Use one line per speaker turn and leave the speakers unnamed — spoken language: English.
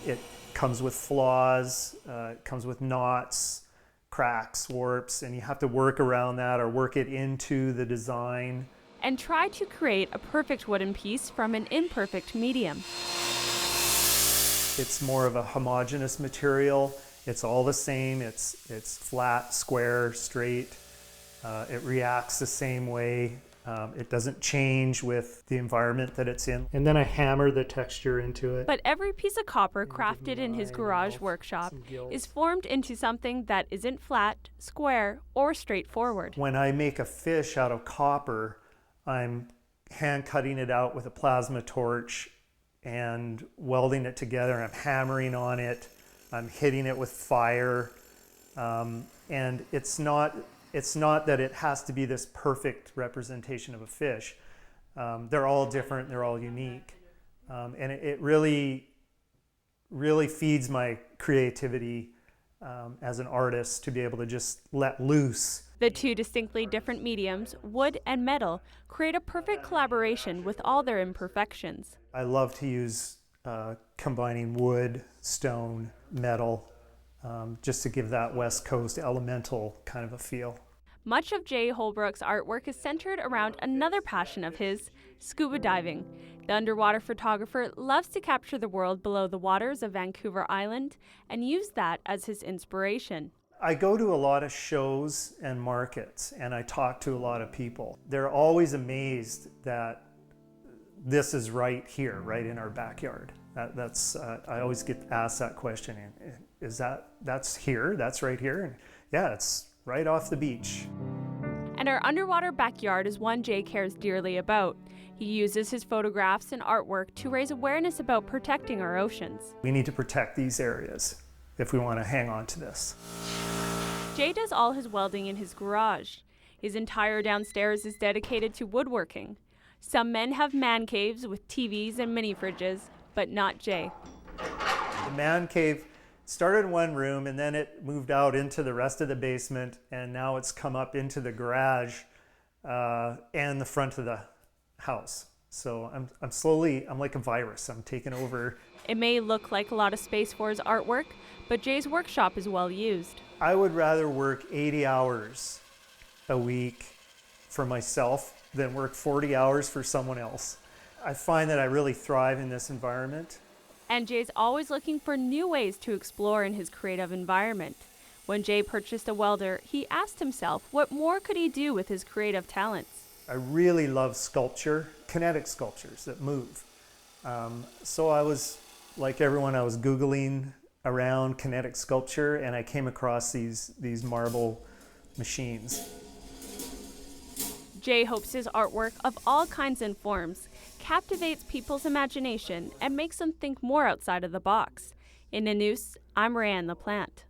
It comes with flaws, it comes with knots, cracks, warps, and you have to work around that or work it into the design.
And try to create a perfect wooden piece from an imperfect medium.
It's more of a homogeneous material. It's all the same. It's flat, square, straight. It reacts the same way. It doesn't change with the environment that it's in. And then I hammer the texture into it.
But every piece of copper crafted in his garage workshop is formed into something that isn't flat, square, or straightforward.
When I make a fish out of copper, I'm hand cutting it out with a plasma torch and welding it together. I'm hammering on it. I'm hitting it with fire. And it's not that it has to be this perfect representation of a fish. They're all different, they're all unique. And it really feeds my creativity as an artist to be able to just let loose.
The two distinctly different mediums, wood and metal, create a perfect collaboration with all their imperfections.
I love to use combining wood, stone, metal, just to give that West Coast elemental kind of a feel.
Much of Jay Holbrook's artwork is centered around another passion of his, scuba diving. The underwater photographer loves to capture the world below the waters of Vancouver Island and use that as his inspiration.
I go to a lot of shows and markets, and I talk to a lot of people. They're always amazed that this is right here, right in our backyard. I always get asked that question, that's here, that's right here? And yeah, it's right off the beach.
And our underwater backyard is one Jay cares dearly about. He uses his photographs and artwork to raise awareness about protecting our oceans.
We need to protect these areas if we want to hang on to this.
Jay does all his welding in his garage. His entire downstairs is dedicated to woodworking. Some men have man caves with TVs and mini fridges, but not Jay.
The man cave started in one room and then it moved out into the rest of the basement, and now it's come up into the garage and the front of the house. So I'm like a virus. I'm taking over.
It may look like a lot of space for his artwork, but Jay's workshop is well used.
I would rather work 80 hours a week for myself than work 40 hours for someone else. I find that I really thrive in this environment.
And Jay's always looking for new ways to explore in his creative environment. When Jay purchased a welder, he asked himself what more could he do with his creative talents.
I really love sculpture, kinetic sculptures that move. So I was, like everyone, I was Googling around kinetic sculpture, and I came across these marble machines.
Jay hopes his artwork of all kinds and forms captivates people's imagination and makes them think more outside of the box. In Nanaimo, I'm Rae-Anne LaPlante.